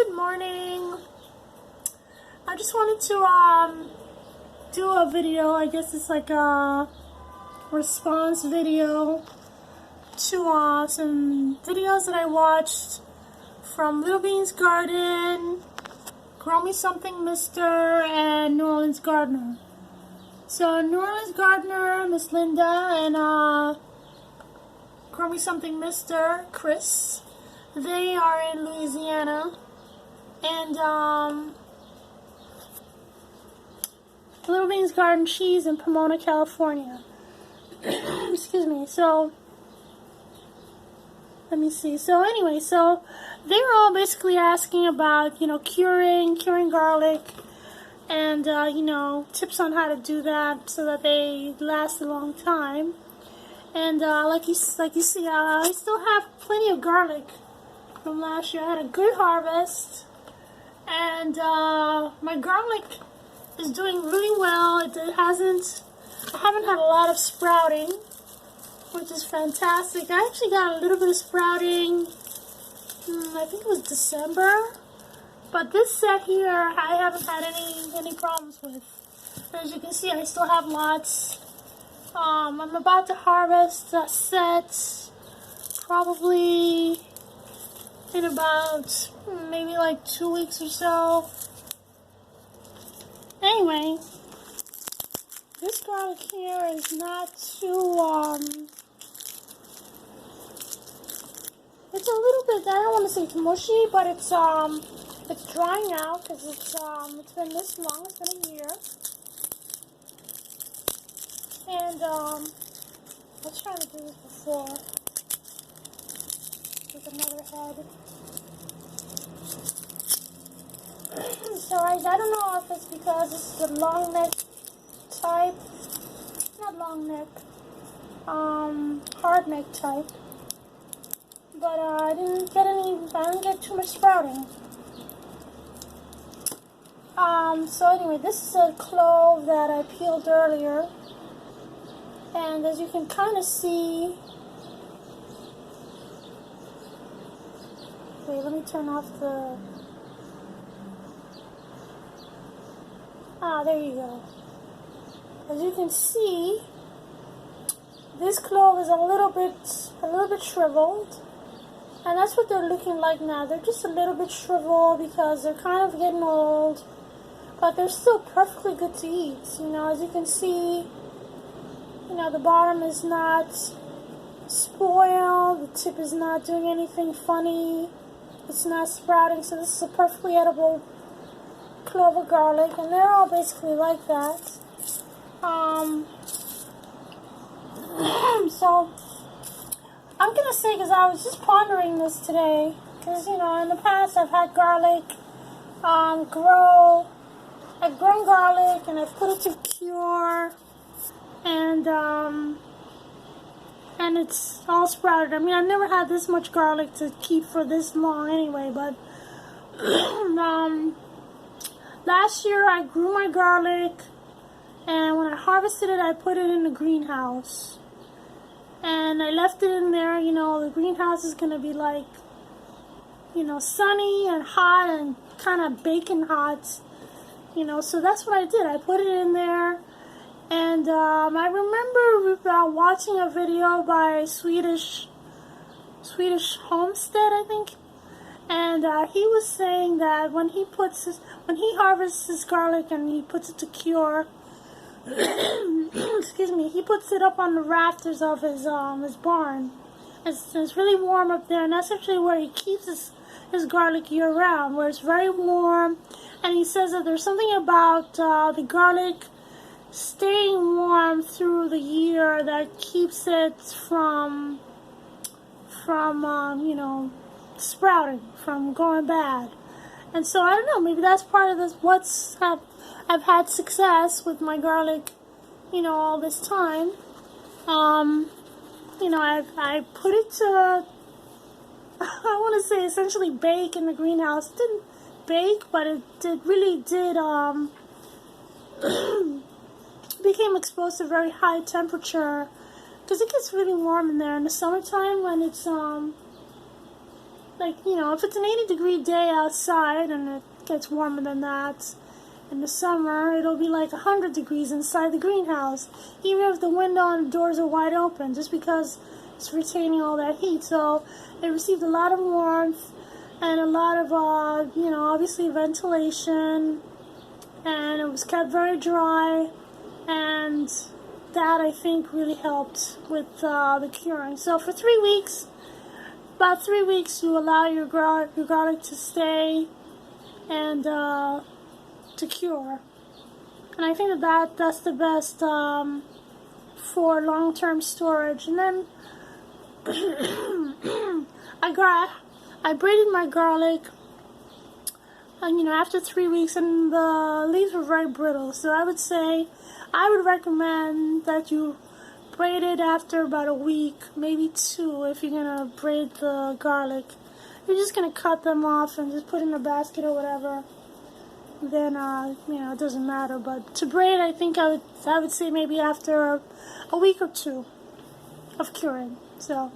Good morning. I just wanted to do a video. I guess it's like a response video to some videos that I watched from Little Beans Garden, Grow Me Something Mister, and New Orleans Gardener. So New Orleans Gardener, Miss Linda, and Grow Me Something Mister, Chris, they are in Louisiana. And Little Beans Garden Cheese in Pomona, California. Excuse me. So let me see. So anyway, so they were all basically asking about, curing garlic, and tips on how to do that so that they last a long time. And like you see, I still have plenty of garlic from last year. I had a good harvest. And my garlic is doing really well. I haven't had a lot of sprouting, which is fantastic. I actually got a little bit of sprouting, I think it was December. But this set here, I haven't had any problems with. As you can see, I still have lots. I'm about to harvest a set, probably in about maybe like 2 weeks or so. Anyway, this garlic here is not too, it's a little bit, I don't want to say it's mushy, but it's drying out because it's been this long, it's been a year. And, I was trying to do this before with another head. So I don't know if it's because this is a long neck type, not long neck, hard neck type, but I didn't get too much sprouting. So anyway, this is a clove that I peeled earlier, and as you can kind of see, wait, let me turn off the, there you go. As you can see, this clove is a little bit shriveled, and that's what they're looking like now. They're just a little bit shriveled because they're kind of getting old, but they're still perfectly good to eat. As you can see, the bottom is not spoiled, the tip is not doing anything funny, it's not sprouting, so this is a perfectly edible clove of garlic, and they're all basically like that. So I'm gonna say, because I was just pondering this today, because in the past I've had garlic I've grown garlic and I've put it to cure, and it's all sprouted. I mean, I've never had this much garlic to keep for this long anyway, but last year I grew my garlic, and when I harvested it, I put it in the greenhouse. And I left it in there. The greenhouse is going to be like, sunny and hot and kind of baking hot. So that's what I did. I put it in there. And I remember watching a video by Swedish Homestead, I think. And he was saying that when he harvests his garlic and he puts it to cure, excuse me, he puts it up on the rafters of his barn. It's really warm up there, and that's actually where he keeps his garlic year round, where it's very warm. And he says that there's something about the garlic staying warm through the year that keeps it from sprouting, from going bad. And so I don't know, maybe that's part of this. I've had success with my garlic, all this time. I put it to, I want to say essentially bake in the greenhouse. It didn't bake, but it really did, became exposed to very high temperature, because it gets really warm in there in the summertime when it's like, you know, if it's an 80-degree day outside and it gets warmer than that, in the summer, it'll be like 100 degrees inside the greenhouse, even if the window and the doors are wide open, just because it's retaining all that heat. So it received a lot of warmth and a lot of, you know, obviously ventilation, and it was kept very dry, and that, I think, really helped with the curing. So for 3 weeks, about 3 weeks, you allow your garlic to stay and to cure. And I think that's the best for long-term storage. And then I braided my garlic, and, you know, after 3 weeks, and the leaves were very brittle. So I would recommend that you braid it after about a week, maybe 2, if you're gonna braid the garlic. You're just gonna cut them off and just put in a basket or whatever. Then you know, it doesn't matter. But to braid, I think I would say maybe after a week or 2 of curing. So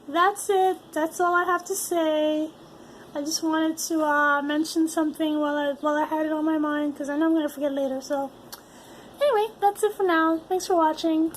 that's it. That's all I have to say. I just wanted to mention something while I had it on my mind, because I know I'm gonna forget later. So anyway, that's it for now. Thanks for watching.